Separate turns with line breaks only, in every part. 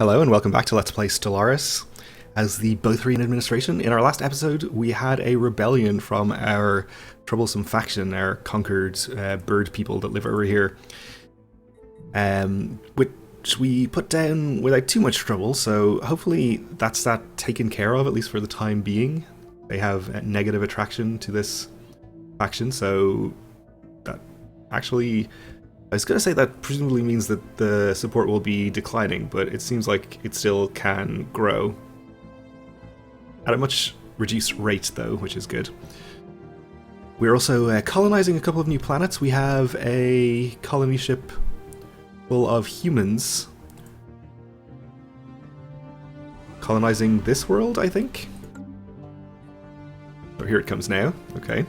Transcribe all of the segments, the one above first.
Hello and welcome back to Let's Play Stellaris as the Bothrian administration. In our last episode we had a rebellion from our troublesome faction, our conquered bird people that live over here, which we put down without too much trouble, so hopefully that's that taken care of, at least for the time being. They have a negative attraction to this faction, so that actually... I was going to say that presumably means that the support will be declining, but it seems like it still can grow. At a much reduced rate, though, which is good. We're also colonizing a couple of new planets. We have a colony ship full of humans colonizing this world, I think. Oh, here it comes now. Okay.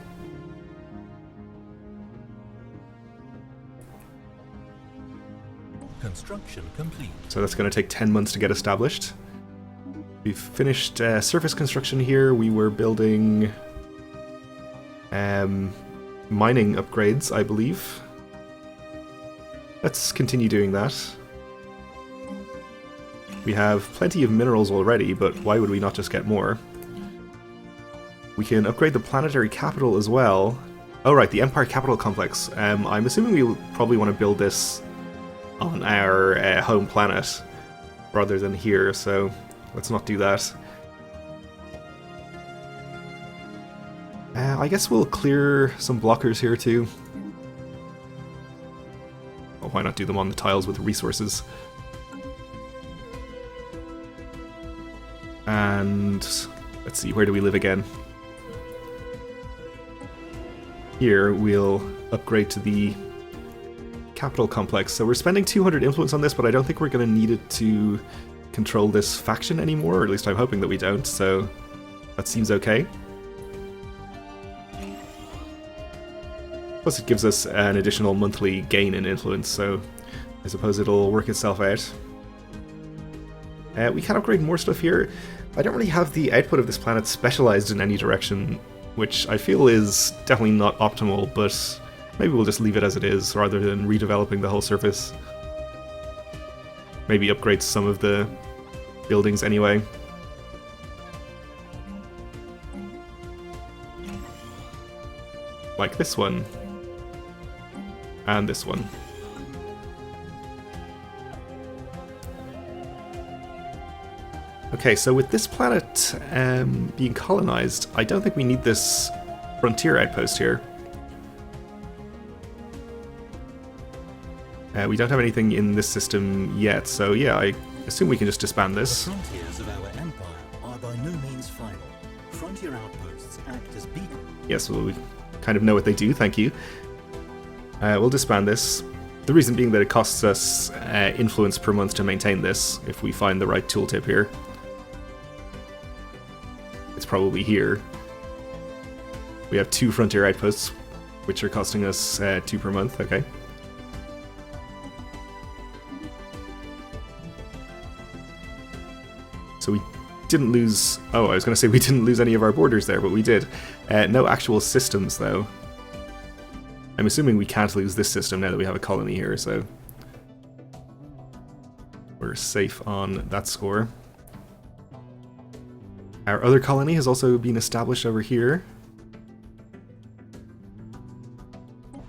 Construction complete.
So that's going to take 10 months to get established. We've finished surface construction here. We were building mining upgrades, I believe. Let's continue doing that. We have plenty of minerals already, but why would we not just get more? We can upgrade the planetary capital as well. Oh right, the Empire Capital Complex. I'm assuming we'll probably want to build this on our home planet rather than here, so let's not do that. I guess we'll clear some blockers here too. Well, why not do them on the tiles with resources? And let's see, where do we live again? Here we'll upgrade to the capital complex. So we're spending 200 influence on this, but I don't think we're going to need it to control this faction anymore, or at least I'm hoping that we don't, so that seems okay. Plus it gives us an additional monthly gain in influence, so I suppose it'll work itself out. We can upgrade more stuff here. I don't really have the output of this planet specialized in any direction, which I feel is definitely not optimal, but maybe we'll just leave it as it is, rather than redeveloping the whole surface. Maybe upgrade some of the buildings anyway. Like this one. And this one. Okay, so with this planet being colonized, I don't think we need this frontier outpost here. We don't have anything in this system yet, so yeah, I assume we can just disband this.
The frontiers of our empire are by no means final. Frontier outposts act as beacons.
Yes, well, we kind of know what they do, thank you. We'll disband this. The reason being that it costs us influence per month to maintain this, if we find the right tooltip here. It's probably here. We have 2 frontier outposts, which are costing us 2 per month, okay. So we didn't lose... Oh, I was going to say we didn't lose any of our borders there, but we did. No actual systems, though. I'm assuming we can't lose this system now that we have a colony here, so... we're safe on that score. Our other colony has also been established over here.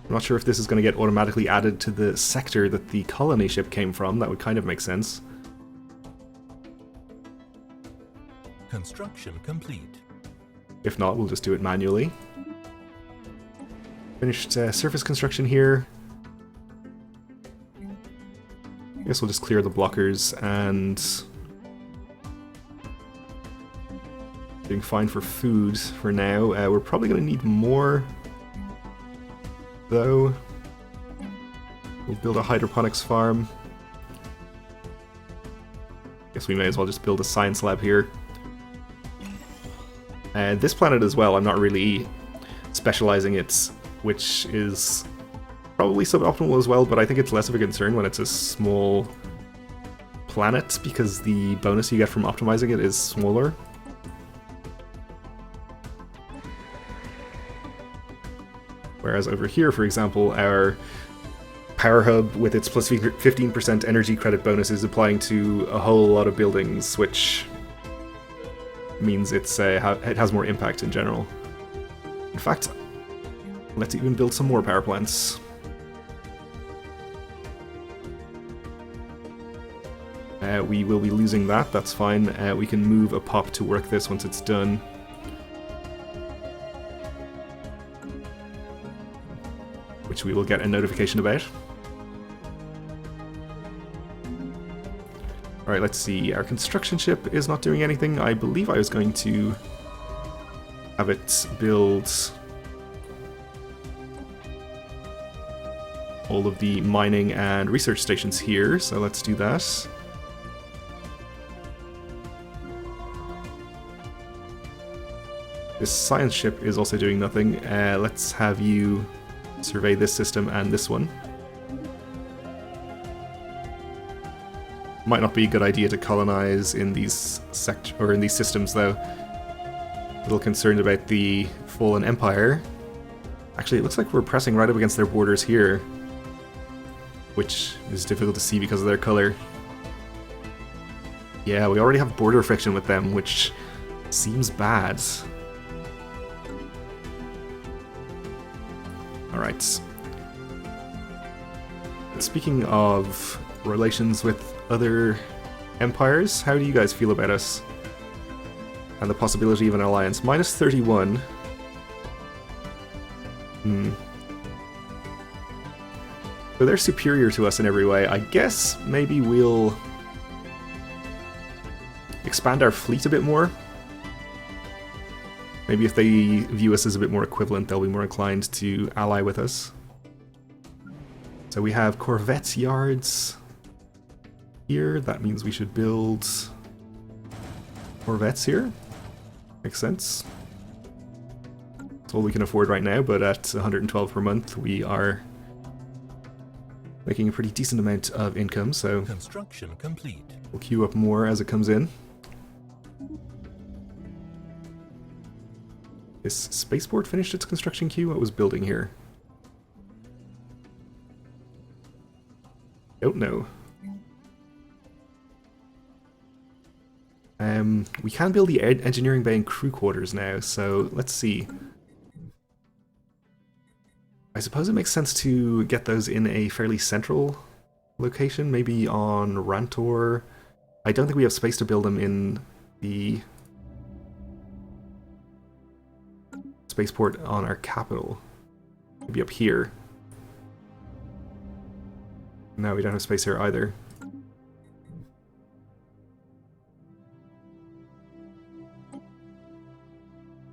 I'm not sure if this is going to get automatically added to the sector that the colony ship came from. That would kind of make sense.
Construction complete.
If not, we'll just do it manually. Finished surface construction here. I guess we'll just clear the blockers and... doing fine for food for now. We're probably going to need more, though. We'll build a hydroponics farm. Guess we may as well just build a science lab here. This planet as well, I'm not really specializing it, which is probably suboptimal as well, but I think it's less of a concern when it's a small planet, because the bonus you get from optimizing it is smaller. Whereas over here, for example, our Power Hub with its plus 15% energy credit bonus is applying to a whole lot of buildings, which means it has more impact in general. In fact, let's even build some more power plants. We will be losing that, that's fine. We can move a pop to work this once it's done. Which we will get a notification about. Alright, let's see. Our construction ship is not doing anything. I believe I was going to have it build all of the mining and research stations here, so let's do that. This science ship is also doing nothing. Let's have you survey this system and this one. Might not be a good idea to colonize in these in these systems, though. A little concerned about the fallen empire. Actually, it looks like we're pressing right up against their borders here, which is difficult to see because of their color. Yeah, we already have border friction with them, which seems bad. Alright. Speaking of relations with other empires, how do you guys feel about us? And the possibility of an alliance. Minus 31. So they're superior to us in every way. I guess maybe we'll expand our fleet a bit more. Maybe if they view us as a bit more equivalent, they'll be more inclined to ally with us. So we have corvette yards here. That means we should build corvettes here. Makes sense. It's all we can afford right now, but at 112 per month, we are making a pretty decent amount of income, so
construction complete.
We'll queue up more as it comes in. Is Spaceport finished its construction queue? What was building here? Don't know. We can build the engineering bay and crew quarters now, so let's see. I suppose it makes sense to get those in a fairly central location, maybe on Rantor. I don't think we have space to build them in the spaceport on our capital. Maybe up here. No, we don't have space here either.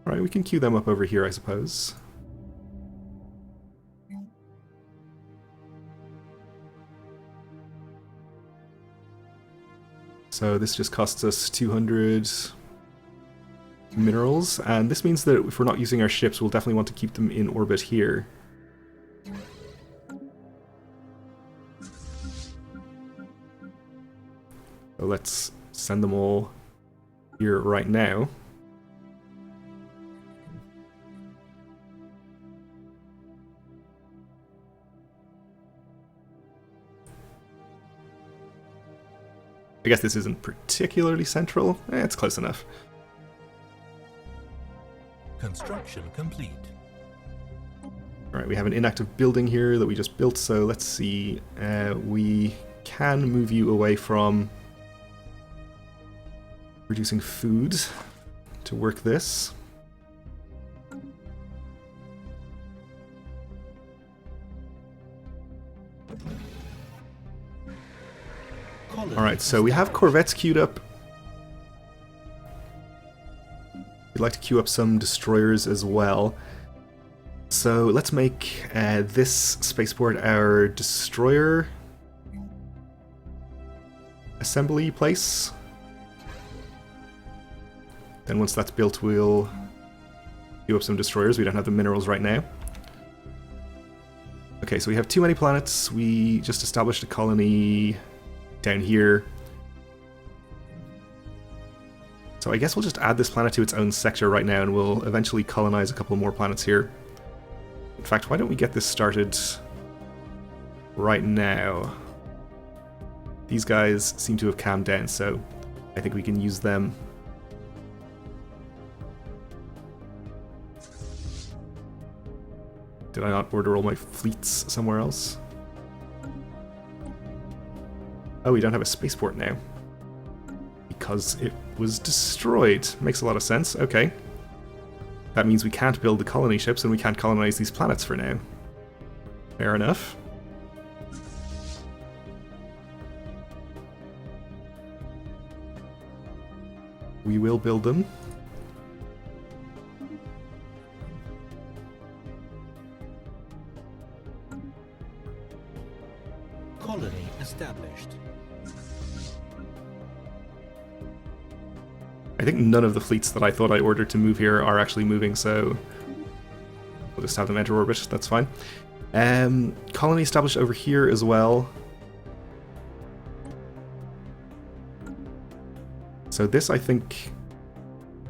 Alright, we can queue them up over here, I suppose. So this just costs us 200 minerals, and this means that if we're not using our ships, we'll definitely want to keep them in orbit here. So let's send them all here right now. I guess this isn't particularly central. It's close enough.
Construction complete.
Alright, we have an inactive building here that we just built, so let's see. We can move you away from producing food to work this. Alright, so we have corvettes queued up. We'd like to queue up some destroyers as well. So let's make this spaceport our destroyer assembly place. Then once that's built, we'll queue up some destroyers. We don't have the minerals right now. Okay, so we have too many planets. We just established a colony down here. So I guess we'll just add this planet to its own sector right now, and we'll eventually colonize a couple more planets here. In fact, why don't we get this started right now. These guys seem to have calmed down, so I think we can use them. Did I not order all my fleets somewhere else? Oh, we don't have a spaceport now. Because it was destroyed. Makes a lot of sense. Okay. That means we can't build the colony ships and we can't colonize these planets for now. Fair enough. We will build them.
Colony established.
I think none of the fleets that I thought I ordered to move here are actually moving, so we'll just have them enter orbit. That's fine. Colony established over here as well. So this, I think,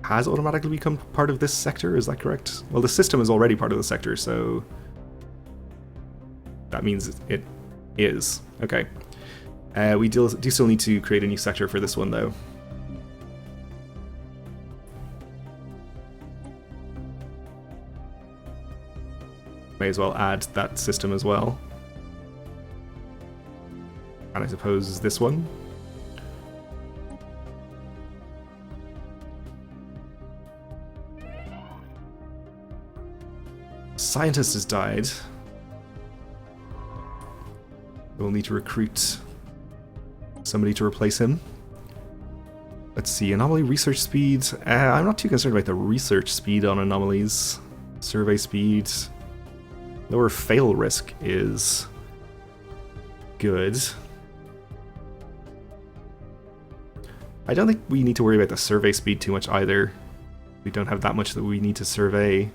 has automatically become part of this sector, is that correct? Well, the system is already part of the sector, so that means it is. Okay. We do still need to create a new sector for this one, though. May as well add that system as well. And I suppose this one. Scientist has died. We'll need to recruit somebody to replace him. Let's see, anomaly research speed. I'm not too concerned about the research speed on anomalies. Survey speed. Lower fail risk is good. I don't think we need to worry about the survey speed too much either. We don't have that much that we need to survey.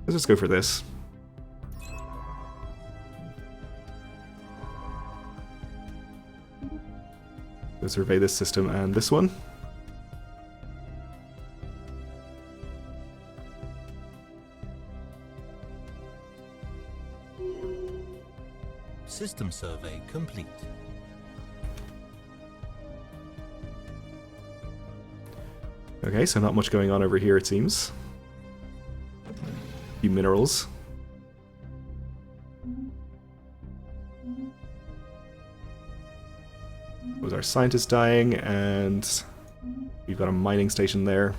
Let's just go for this. Go survey this system and this one.
System survey complete.
Okay, so not much going on over here, it seems. A few minerals. Was our scientist dying, and we've got a mining station there.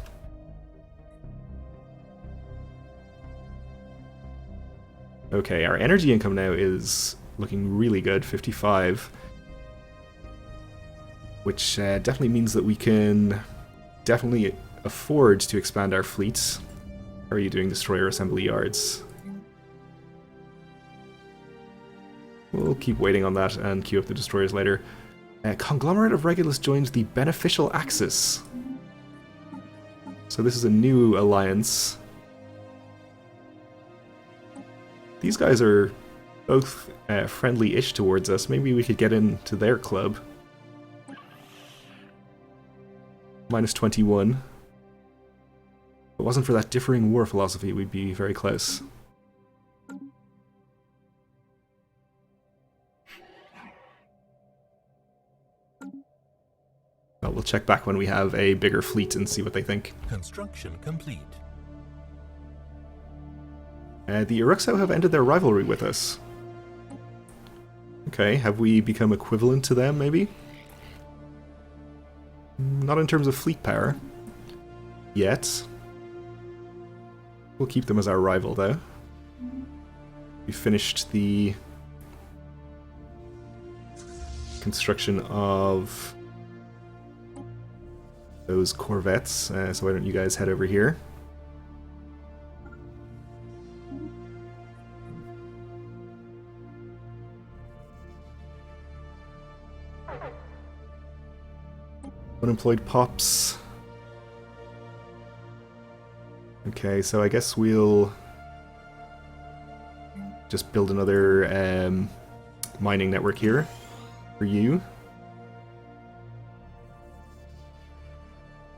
Okay, our energy income now is looking really good, 55. Which definitely means that we can definitely afford to expand our fleets. How are you doing, destroyer assembly yards? We'll keep waiting on that and queue up the destroyers later. Conglomerate of Regulus joins the Beneficial Axis. So this is a new alliance. These guys are both friendly-ish towards us. Maybe we could get into their club. Minus 21. If it wasn't for that differing war philosophy, we'd be very close. Well, we'll check back when we have a bigger fleet and see what they think.
Construction complete.
The Uruxo have ended their rivalry with us. Okay, have we become equivalent to them, maybe? Not in terms of fleet power. Yet. We'll keep them as our rival, though. We finished the construction of those corvettes, so why don't you guys head over here? Unemployed pops. Okay, so I guess we'll just build another mining network here for you.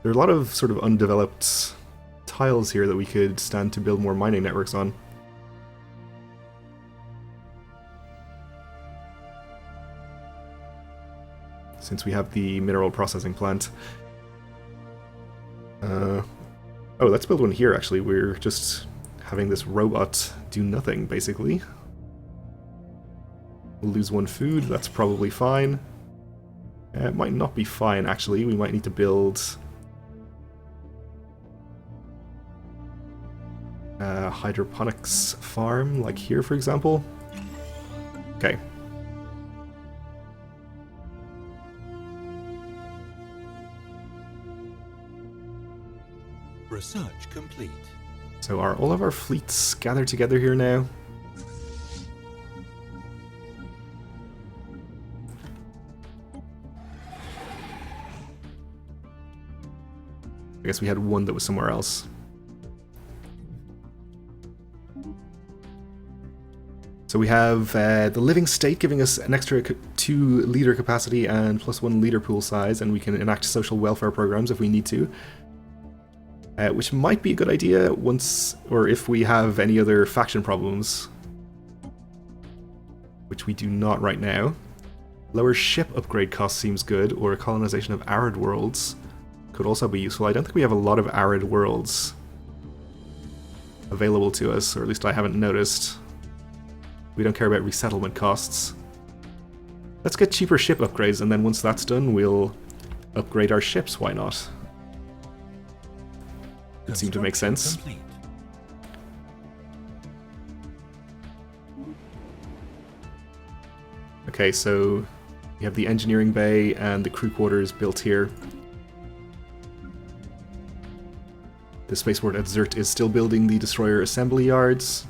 There are a lot of sort of undeveloped tiles here that we could stand to build more mining networks on. since we have the mineral processing plant. Oh, let's build one here, actually. We're just having this robot do nothing, basically. We'll lose one food, that's probably fine. It might not be fine, actually. We might need to build a hydroponics farm, like here, for example. Okay.
Research complete.
So are all of our fleets gathered together here now? I guess we had one that was somewhere else. So we have the living state giving us an extra 2 leader capacity and +1 leader pool size, and we can enact social welfare programs if we need to. Which might be a good idea once, or if we have any other faction problems. Which we do not right now. Lower ship upgrade cost seems good, or a colonization of arid worlds could also be useful. I don't think we have a lot of arid worlds available to us, or at least I haven't noticed. We don't care about resettlement costs. Let's get cheaper ship upgrades, and then once that's done, we'll upgrade our ships, why not? It seemed to make sense.
Complete.
Okay, so we have the engineering bay and the crew quarters built here. The spaceport at Zert is still building the destroyer assembly yards.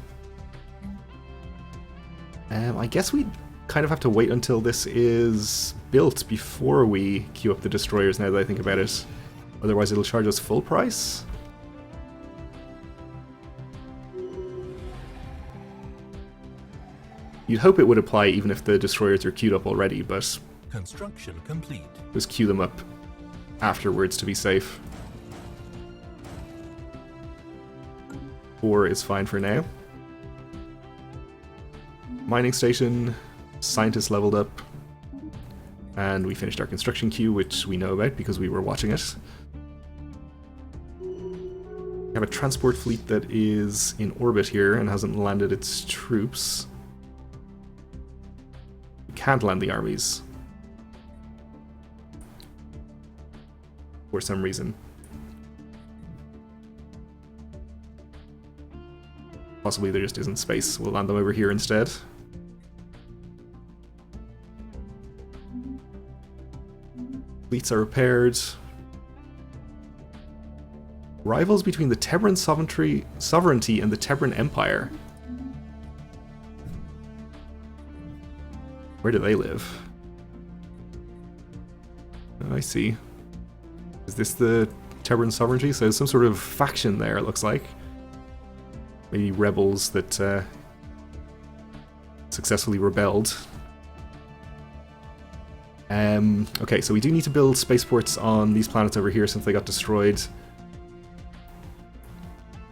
I guess we kind of have to wait until this is built before we queue up the destroyers, now that I think about it. Otherwise it'll charge us full price. You'd hope it would apply even if the destroyers are queued up already, but
Construction complete.
just queue them up afterwards to be safe. 4 is fine for now. Mining station, scientists leveled up, and we finished our construction queue, which we know about because we were watching it. We have a transport fleet that is in orbit here and hasn't landed its troops. We can't land the armies. For some reason. Possibly there just isn't space. We'll land them over here instead. Fleets are repaired. Rivals between the Tebran sovereignty and the Tebran Empire. Where do they live? Oh, I see. Is this the Tebran sovereignty? So some sort of faction there, it looks like. Maybe rebels that successfully rebelled. Okay, so we do need to build spaceports on these planets over here since they got destroyed.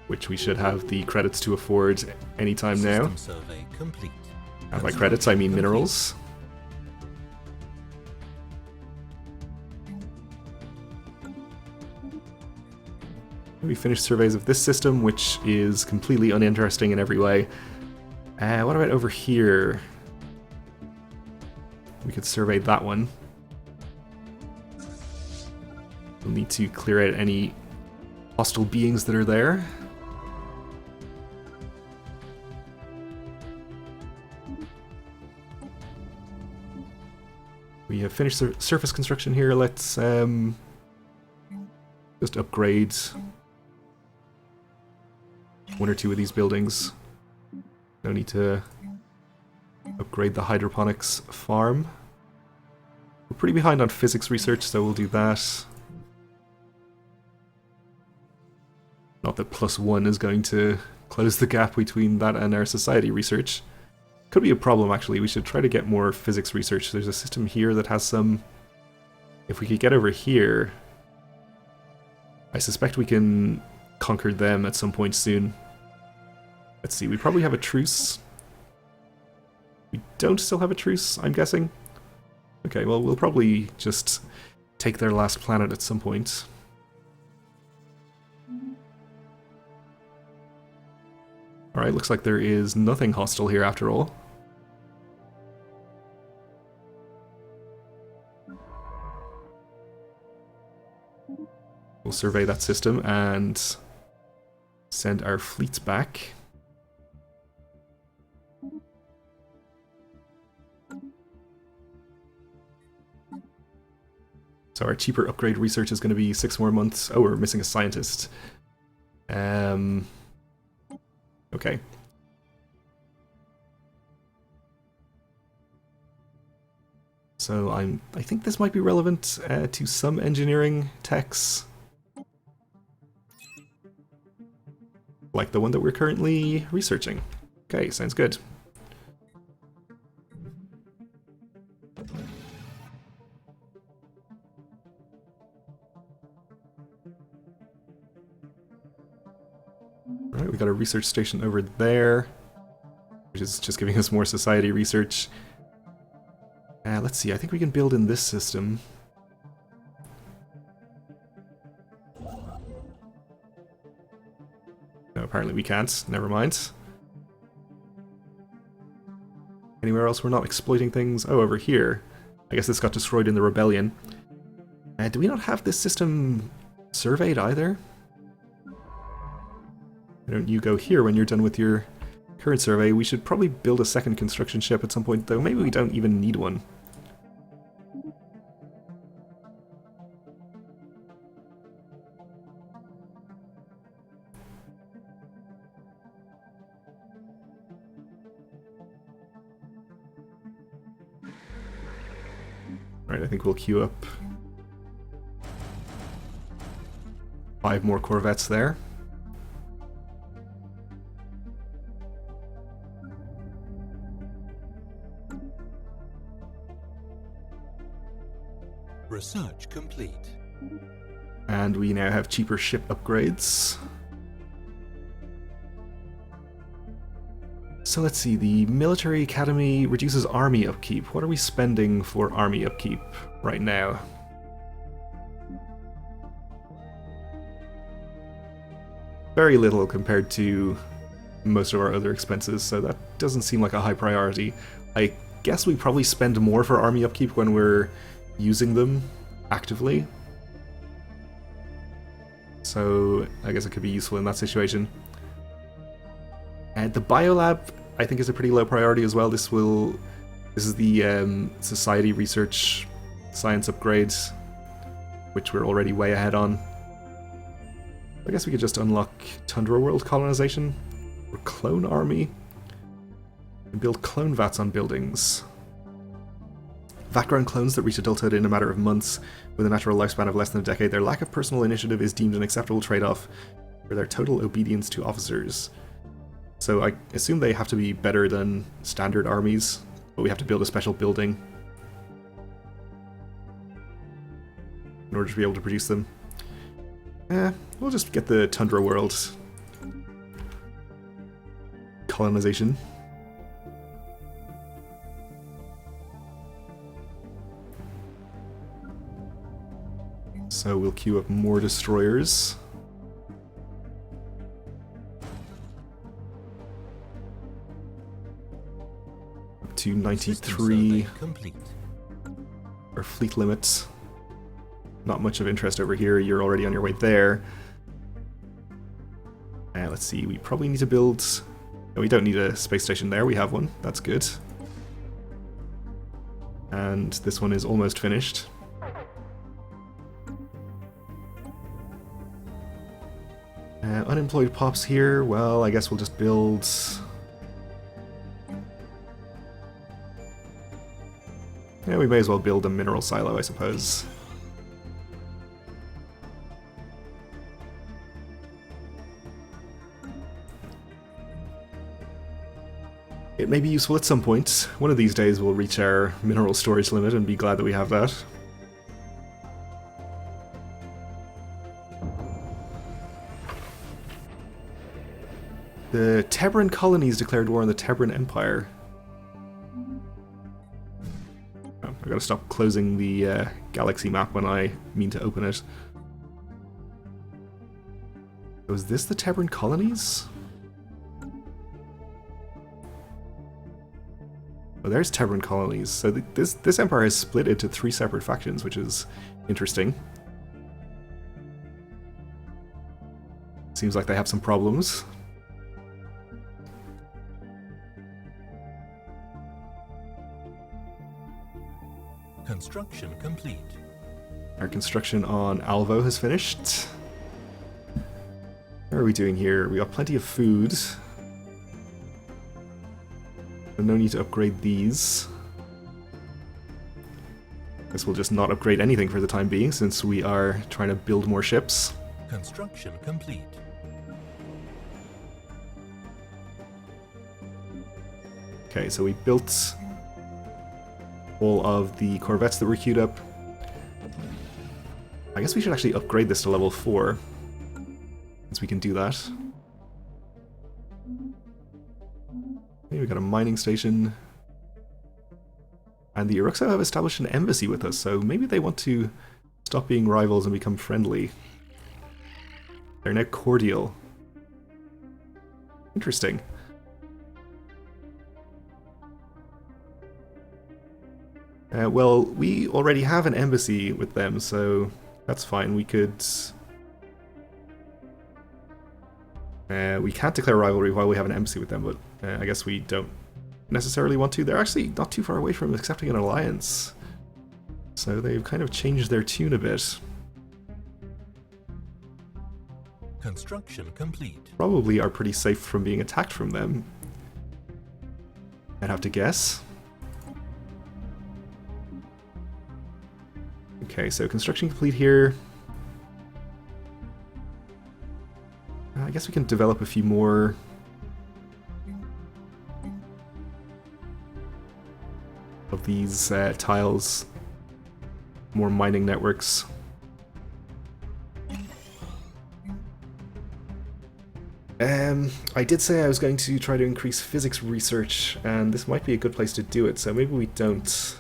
Which we should have the credits to afford anytime now.
System survey complete.
And by credits, I mean minerals. We finished surveys of this system, which is completely uninteresting in every way. What about over here? We could survey that one. We'll need to clear out any hostile beings that are there. We have finished surface construction here. Let's just upgrade 1 or 2 of these buildings. No need to upgrade the hydroponics farm. We're pretty behind on physics research, so we'll do that. Not that +1 is going to close the gap between that and our society research. Could be a problem, actually. We should try to get more physics research. There's a system here that has some... If we could get over here... I suspect we can conquer them at some point soon. Let's see, we probably have a truce. We don't still have a truce, I'm guessing. Okay, well, we'll probably just take their last planet at some point. Alright, looks like there is nothing hostile here after all. We'll survey that system and send our fleets back. So our cheaper upgrade research is going to be 6 more months. Oh, we're missing a scientist. Okay. So I think this might be relevant to some engineering techs. Like the one that we're currently researching. Okay, sounds good. Alright, we got a research station over there, which is just giving us more society research. Let's see, I think we can build in this system. No, apparently we can't. Never mind. Anywhere else we're not exploiting things? Oh, over here. I guess this got destroyed in the rebellion. Do we not have this system surveyed either? Why don't you go here when you're done with your current survey? We should probably build a second construction ship at some point, though maybe we don't even need one. Right, I think we'll queue up 5 more corvettes there.
Research complete.
And we now have cheaper ship upgrades. So let's see, the military academy reduces army upkeep. What are we spending for army upkeep right now? Very little compared to most of our other expenses, so that doesn't seem like a high priority. I guess we probably spend more for army upkeep when we're using them actively. So I guess it could be useful in that situation. And the biolab, I think, is a pretty low priority as well. This is the society research science upgrades, which we're already way ahead on. I guess we could just unlock Tundra World colonization or clone army and build clone vats on buildings. Vat-grown clones that reach adulthood in a matter of months with a natural lifespan of less than a decade. Their lack of personal initiative is deemed an acceptable trade-off for their total obedience to officers. So I assume they have to be better than standard armies, but we have to build a special building in order to be able to produce them. We'll just get the Tundra World colonization. So we'll queue up more destroyers. Up to 93. Our fleet limit. Not much of interest over here. You're already on your way there. Let's see, we probably need to build... No, we don't need a space station there. We have one. That's good. And this one is almost finished. Unemployed pops here. Well, I guess we'll just build... Yeah, we may as well build a mineral silo, I suppose. It may be useful at some point. One of these days we'll reach our mineral storage limit and be glad that we have that. The Tebran colonies declared war on the Tebran Empire. Oh, I've got to stop closing the galaxy map when I mean to open it. Was this the Terran colonies? Oh, there's Terran colonies. So this empire is split into 3 separate factions, which is interesting. Seems like they have some problems.
Construction complete.
Our construction on Alvo has finished. What are we doing here? We got plenty of food. So no need to upgrade these. Guess we'll just not upgrade anything for the time being, since we are trying to build more ships.
Construction complete.
Okay, so we built all of the corvettes that were queued up. I guess we should actually upgrade this to level 4, since we can do that. Okay, we got a mining station. And the Uruxo have established an embassy with us, so maybe they want to stop being rivals and become friendly. They're now cordial. Interesting. Well, we already have an embassy with them, so that's fine. We could... we can't declare rivalry while we have an embassy with them, but I guess we don't necessarily want to. They're actually not too far away from accepting an alliance, so they've kind of changed their tune a bit.
Construction complete.
Probably are pretty safe from being attacked from them, I'd have to guess. Okay, so construction complete here. I guess we can develop a few more. Of these tiles. More mining networks. I did say I was going to try to increase physics research, and this might be a good place to do it, so maybe we don't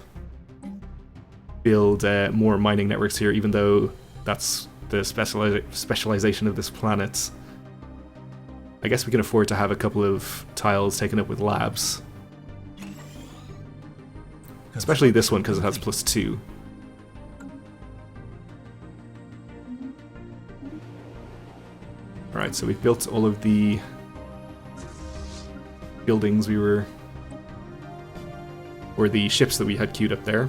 build more mining networks here, even though that's the specialization of this planet. I guess we can afford to have a couple of tiles taken up with labs. Especially this one, because it has +2. Alright, so we've built all of the buildings we were... or the ships that we had queued up there.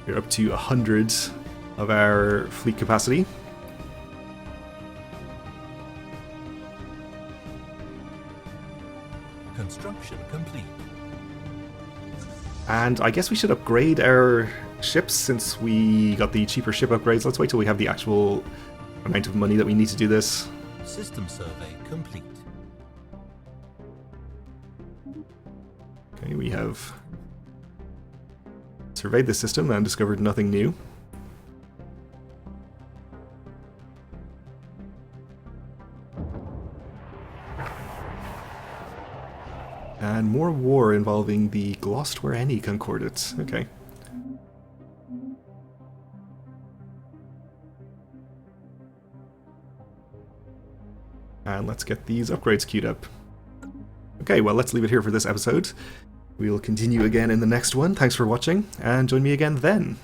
We're up to 100 of our fleet capacity.
Construction complete.
And I guess we should upgrade our ships since we got the cheaper ship upgrades. Let's wait till we have the actual amount of money that we need to do this.
System survey complete.
Okay, we have surveyed the system and discovered nothing new. And more war involving the Glost-Where-Any Concordate. Okay. And let's get these upgrades queued up. Okay, well, let's leave it here for this episode. We'll continue again in the next one. Thanks for watching, and join me again then.